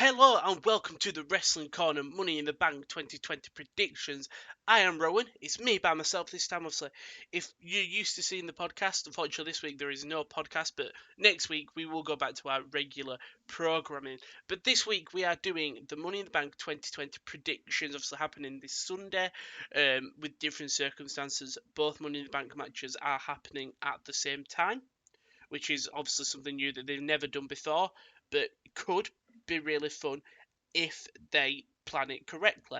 Hello and welcome to the Wrestling Corner Money in the Bank 2020 predictions. I am Rowan. It's me by myself this time. Obviously, if you're used to seeing the podcast, unfortunately this week there is no podcast, but next week we will go back to our regular programming. But this week we are doing the Money in the Bank 2020 predictions, obviously happening this Sunday, with different circumstances. Both Money in the Bank matches are happening at the same time, which is obviously something new that they've never done before, but could be really fun if they plan it correctly.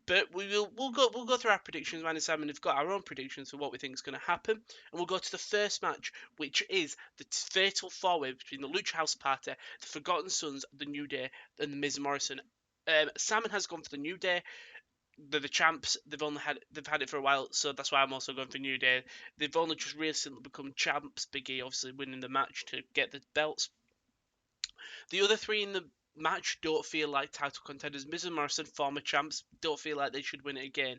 But we'll go through our predictions. Mine and Simon have got our own predictions for what we think is going to happen, and we'll go to the first match, which is the fatal four-way between the Lucha House Party, the Forgotten Sons, the New Day, and the Miz and Morrison. Simon has gone for the New Day. They're the champs. They've had it for a while, so that's why I'm also going for New Day. They've only just recently become champs. Big E obviously winning the match to get the belts. The other three in the match don't feel like title contenders. Miz and Morrison, former champs, don't feel like they should win it again.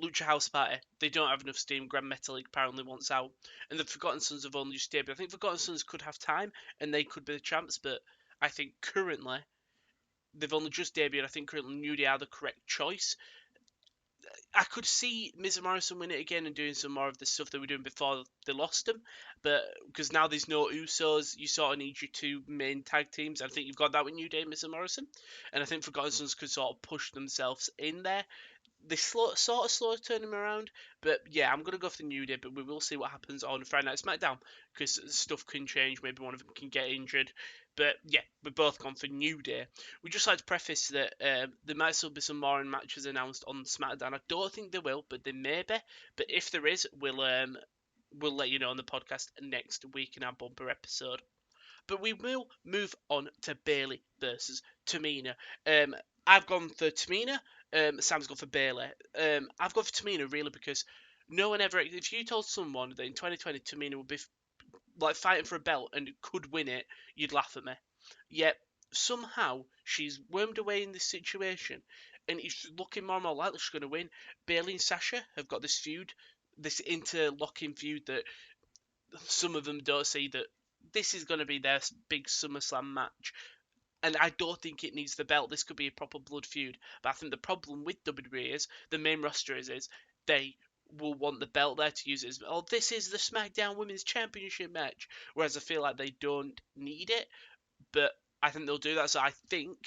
Lucha House Party, they don't have enough steam. Grand Metalik apparently wants out. And the Forgotten Sons have only just debuted. I think Forgotten Sons could have time and they could be the champs, but I think currently they've only just debuted. I think currently New Day are the correct choice. I could see Miz and Morrison win it again and doing some more of the stuff they were doing before they lost them, but because now there's no Usos, you sort of need your two main tag teams. I think you've got that with New Day, Miz and Morrison, and I think Forgotten Sons could sort of push themselves in there. They sort of slow turn them around, but yeah, I'm gonna go for the New Day, but we will see what happens on Friday Night SmackDown because stuff can change. Maybe one of them can get injured, but yeah, we're both gone for New Day. We just like to preface that there might still be some more matches announced on SmackDown. I don't think there will, but there may be. But if there is, we'll let you know on the podcast next week in our bumper episode. But we will move on to Bailey versus Tamina. I've gone for Tamina. Sam's gone for Bailey. I've gone for Tamina really because no one ever. If you told someone that in 2020 Tamina would be like fighting for a belt and could win it, you'd laugh at me. Yet somehow she's wormed away in this situation, and it's looking more and more likely she's going to win. Bailey and Sasha have got this feud, this interlocking feud that some of them don't see that this is going to be their big SummerSlam match. And I don't think it needs the belt. This could be a proper blood feud. But I think the problem with WWE is the main roster is they will want the belt there to use it as, oh, this is the SmackDown Women's Championship match. Whereas I feel like they don't need it. But I think they'll do that. So I think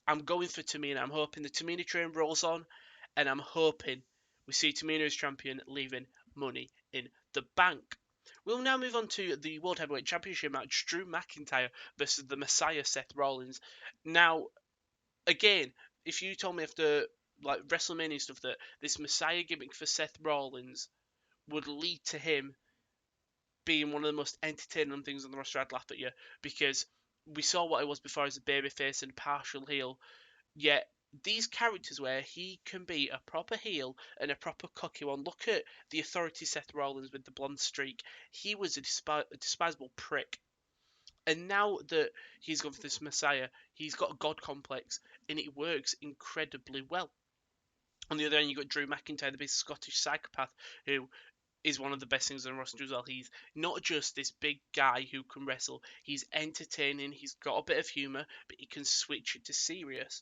I'm going for Tamina. I'm hoping the Tamina train rolls on. And I'm hoping we see Tamina as champion, leaving Money in the Bank. We'll now move on to the World Heavyweight Championship match, Drew McIntyre versus the Messiah Seth Rollins. Now, again, if you told me after like WrestleMania stuff that this Messiah gimmick for Seth Rollins would lead to him being one of the most entertaining things on the roster, I'd laugh at you because we saw what it was before as a babyface and partial heel. Yet these characters where he can be a proper heel and a proper cocky one. Look at the Authority Seth Rollins with the blonde streak. He was a despisable prick. And now that he's gone for this Messiah, he's got a god complex and it works incredibly well. On the other end, you've got Drew McIntyre, the big Scottish psychopath, who is one of the best things on the roster as well. He's not just this big guy who can wrestle, he's entertaining, he's got a bit of humour, but he can switch it to serious.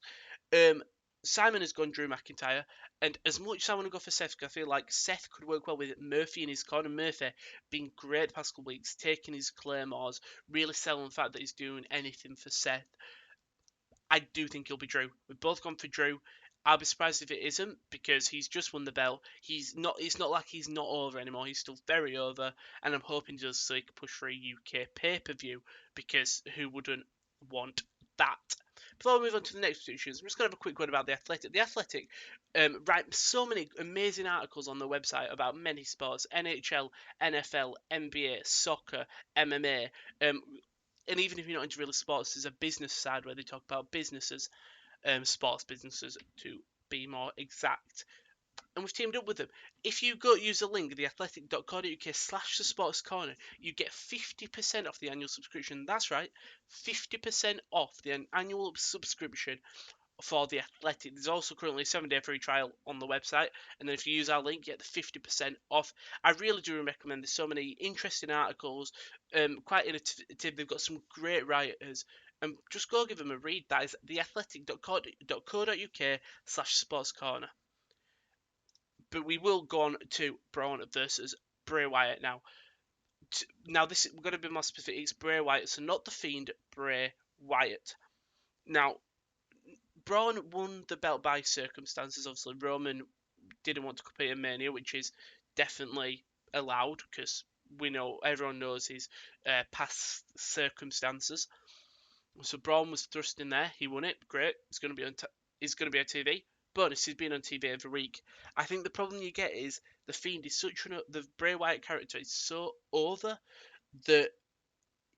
Simon has gone Drew McIntyre, and as much as I want to go for Seth, I feel like Seth could work well with Murphy in his corner. Murphy being great the past couple weeks, taking his claymores, really selling the fact that he's doing anything for Seth. I do think he'll be Drew. We've both gone for Drew. I'll be surprised if it isn't because he's just won the belt. He's not. It's not like he's not over anymore. He's still very over, and I'm hoping just so he can push for a UK pay-per-view because who wouldn't want that? Before we move on to the next predictions, I'm just going to have a quick word about The Athletic. The Athletic write so many amazing articles on their website about many sports: NHL, NFL, NBA, soccer, MMA. And even if you're not into real sports, there's a business side where they talk about businesses, sports businesses to be more exact. And we've teamed up with them. If you go use the link, theathletic.co.uk/the sports corner, you get 50% off the annual subscription. That's right, 50% off the annual subscription for The Athletic. There's also currently a 7-day free trial on the website, and then if you use our link, you get the 50% off. I really do recommend. There's so many interesting articles, quite innovative. They've got some great writers, And just go give them a read. That is theathletic.co.uk/sportscorner. But we will go on to Braun versus Bray Wyatt now. Now this we're going to be more specific. It's Bray Wyatt, so not the Fiend. Bray Wyatt. Now Braun won the belt by circumstances. Obviously, Roman didn't want to compete in Mania, which is definitely allowed because everyone knows his past circumstances. So Braun was thrust in there. He won it. Great. It's going to be on. It's going to be on TV. Bonus, he's been on TV every week. I think the problem you get is the Fiend is the Bray Wyatt character is so over that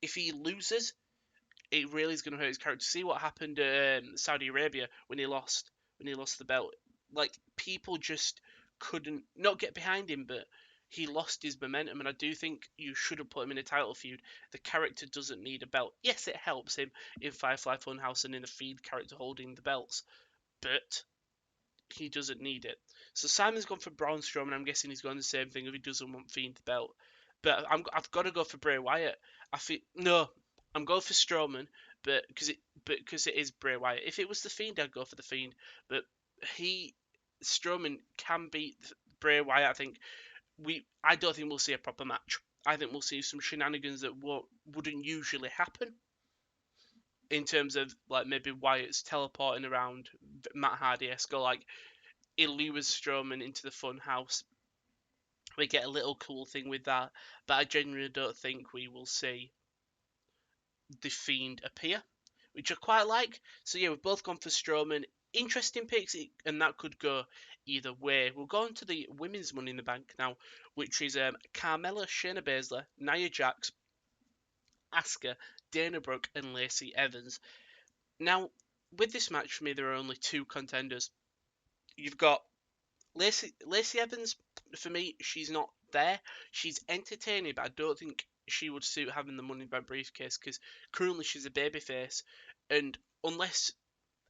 if he loses, it really is going to hurt his character. See what happened in Saudi Arabia when he lost the belt. Like people just couldn't not get behind him, but he lost his momentum, and I do think you should have put him in a title feud. The character doesn't need a belt. Yes, it helps him in Firefly Funhouse and in a feed character holding the belts, but he doesn't need it. So Simon's gone for Braun Strowman. I'm guessing he's going the same thing if he doesn't want Fiend the belt. But I've got to go for Bray Wyatt. I'm going for Strowman, because it is Bray Wyatt. If it was the Fiend, I'd go for the Fiend. But he Strowman can beat Bray Wyatt. I don't think we'll see a proper match. I think we'll see some shenanigans that wouldn't usually happen in terms of like maybe Wyatt's teleporting around Matt Hardy-esque, or like he lures Strowman into the fun house. We get a little cool thing with that, but I genuinely don't think we will see the Fiend appear, which I quite like. So yeah, we've both gone for Strowman. Interesting picks, and that could go either way. We'll go on to the women's Money in the Bank now, which is Carmella, Shayna Baszler, Nia Jax, Asuka, Dana Brooke, and Lacey Evans. Now, with this match, for me, there are only two contenders. You've got Lacey Evans. For me, she's not there. She's entertaining, but I don't think she would suit having the Money in the Bank briefcase because currently she's a babyface, and unless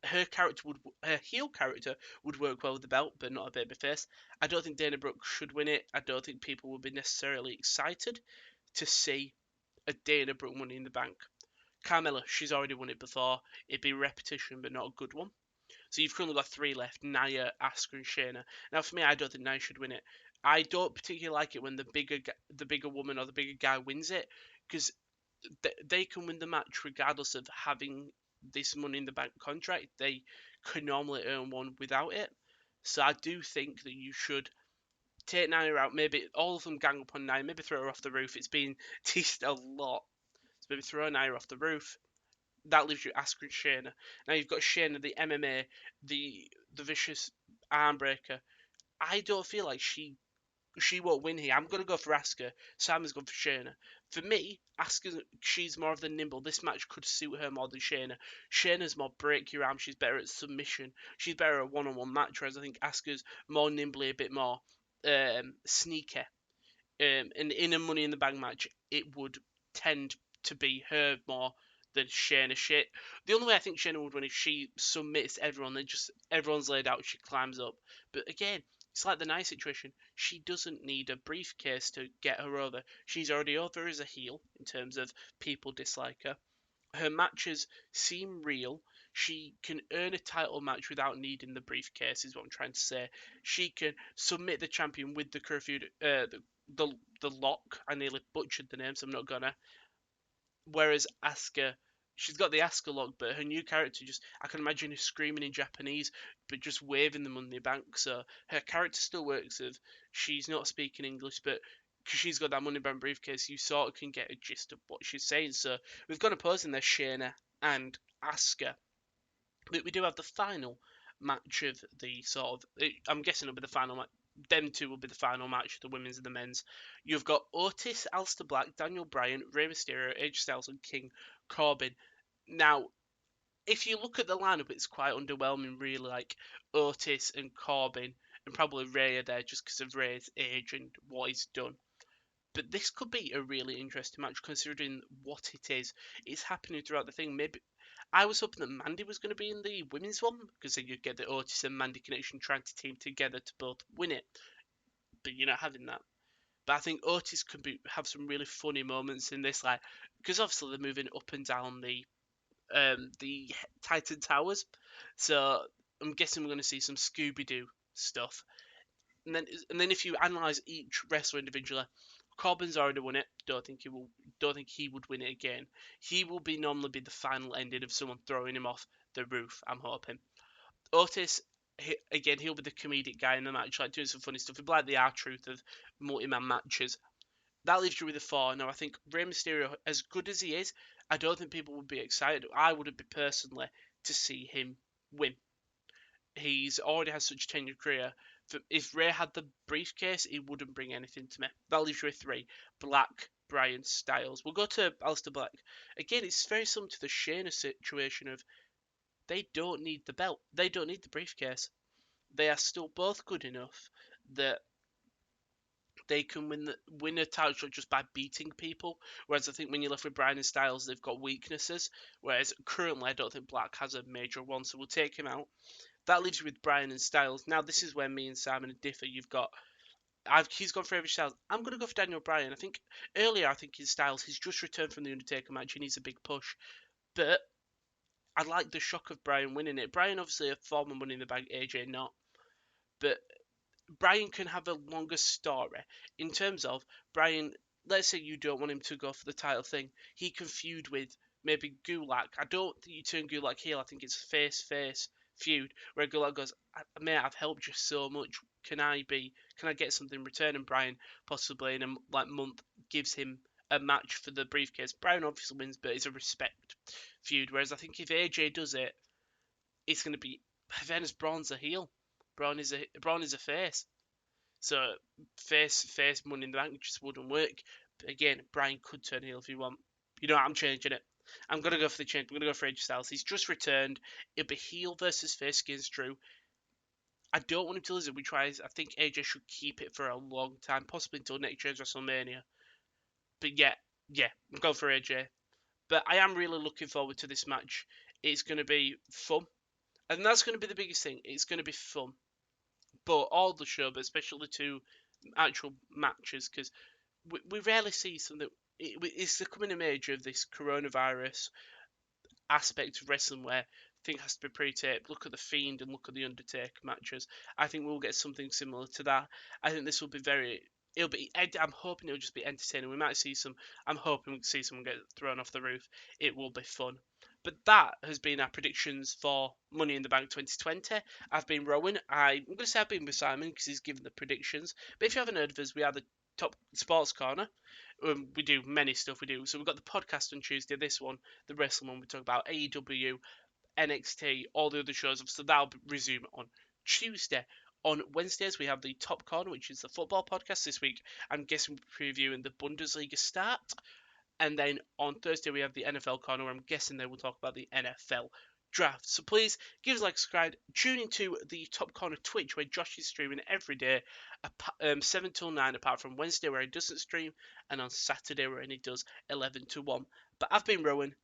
her heel character would work well with the belt, but not a babyface. I don't think Dana Brooke should win it. I don't think people would be necessarily excited to see a Dana Brooke Money in the Bank. Carmella, she's already won it before. It'd be repetition, but not a good one. So you've currently got three left: Nia, Asuka, and Shayna. Now, for me, I don't think Nia should win it. I don't particularly like it when the bigger woman or the bigger guy wins it, because they can win the match regardless of having this Money in the Bank contract. They can normally earn one without it. So I do think that you should take Nia out. Maybe all of them gang up on Nia. Maybe throw her off the roof. It's been teased a lot. So maybe throw Nia off the roof. That leaves you Asuka and Shayna. Now you've got Shayna, the MMA, the vicious arm breaker. I don't feel like she won't win here. I'm gonna go for Asuka. Simon's going for Shayna. For me, Asuka, she's more of the nimble. This match could suit her more than Shayna. Shayna's more break your arm. She's better at submission. She's better at one-on-one match. Whereas I think Asuka's more nimbly, a bit more sneaky. And in a Money in the Bank match, it would tend to be her more than Shayna. The only way I think Shayna would win is she submits everyone. Everyone's laid out. She climbs up. But again, it's like the Nia situation. She doesn't need a briefcase to get her over. She's already over as a heel in terms of people dislike her. Her matches seem real. She can earn a title match without needing the briefcase, is what I'm trying to say. She can submit the champion with the curfew, the lock. I nearly butchered the name, so I'm not gonna. Whereas Asuka, she's got the Asuka lock, but her new character I can imagine her screaming in Japanese, but just waving the money bank. So her character still works if she's not speaking English, but because she's got that money bank briefcase, you sort of can get a gist of what she's saying. So we've got opposing there Shayna and Asuka. But we do have the final match of the sort of. I'm guessing it'll be the final match. Them two will be the final match, the women's and the men's. You've got Otis, Aleister Black, Daniel Bryan, Rey Mysterio, AJ Styles, and King Corbin. Now, if you look at the lineup, it's quite underwhelming, really. Like Otis and Corbin, and probably Rey are there just because of Rey's age and what he's done. But this could be a really interesting match considering what it is. It's happening throughout the thing. Maybe I was hoping that Mandy was going to be in the women's one because then you'd get the Otis and Mandy connection trying to team together to both win it. But you're not having that. But I think Otis could have some really funny moments in this, like because obviously they're moving up and down the Titan Towers. So I'm guessing we're going to see some Scooby-Doo stuff. And then if you analyze each wrestler individually, Corbin's already won it. Don't think he will. Don't think he would win it again. He will normally be the final ending of someone throwing him off the roof. I'm hoping. Otis, he'll be the comedic guy in the match, like doing some funny stuff. He'll be like the R-Truth of multi-man matches. That leaves you with a 4. Now, I think Rey Mysterio, as good as he is, I don't think people would be excited. I wouldn't be personally to see him win. He's already had such a tenured career. If Rey had the briefcase, he wouldn't bring anything to me. That leaves you with 3. Black, Bryan, Styles. We'll go to Aleister Black. Again, it's very similar to the Shayna situation of they don't need the belt. They don't need the briefcase. They are still both good enough that they can win a title shot just by beating people. Whereas I think when you're left with Bryan and Styles, they've got weaknesses. Whereas currently, I don't think Black has a major one, so we'll take him out. That leaves you with Bryan and Styles. Now, this is where me and Simon differ. He's gone for AJ Styles. I'm going to go for Daniel Bryan. I think in Styles, he's just returned from the Undertaker match. He needs a big push. But I like the shock of Bryan winning it. Bryan, obviously, a former Money in the Bank, AJ not. But Bryan can have a longer story in terms of Bryan. Let's say you don't want him to go for the title thing. He can feud with maybe Gulak. I don't think you turn Gulak heel. I think it's face feud where Gulak goes, "Mate, I've helped you so much. Can I get something in return?" And Bryan possibly in a month gives him a match for the briefcase. Bryan obviously wins, but it's a respect feud. Whereas I think if AJ does it, it's going to be Venice Braun's a heel. Braun is a face. So face Money in the Bank just wouldn't work. But again, Bryan could turn heel if you want. You know, I'm changing it. I'm gonna go for the change. I'm gonna go for AJ Styles. He's just returned. It'll be heel versus face against Drew. I don't want him to lose it. I think AJ should keep it for a long time, possibly until next year's WrestleMania. But yeah, I'm going for AJ. But I am really looking forward to this match. It's going to be fun. And that's going to be the biggest thing. It's going to be fun. But all the show, but especially the 2 actual matches, because we rarely see something. It's the coming of age of this coronavirus aspect of wrestling where things has to be pre-taped. Look at the Fiend and look at the Undertaker matches. I think we'll get something similar to that. I think this will be I'm hoping it'll just be entertaining. We might see some. I'm hoping we see someone get thrown off the roof. It will be fun. But that has been our predictions for Money in the Bank 2020. I've been Rowan. I'm going to say I've been with Simon because he's given the predictions. But if you haven't heard of us, we are the Top Sports Corner. We do many stuff we do. So we've got the podcast on Tuesday, this one, the wrestling one. We talk about AEW, NXT, all the other shows. So that'll resume on Tuesday. On Wednesdays, we have the Top Corner, which is the football podcast this week. I'm guessing we're previewing the Bundesliga start. And then on Thursday, we have the NFL Corner, where I'm guessing they will talk about the NFL draft. So please give us a like, subscribe, tune into the Top Corner Twitch, where Josh is streaming every day, 7 till 9, apart from Wednesday, where he doesn't stream, and on Saturday, where he does 11 to 1. But I've been Rowan.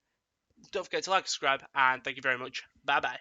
Don't forget to like, subscribe, and thank you very much. Bye bye.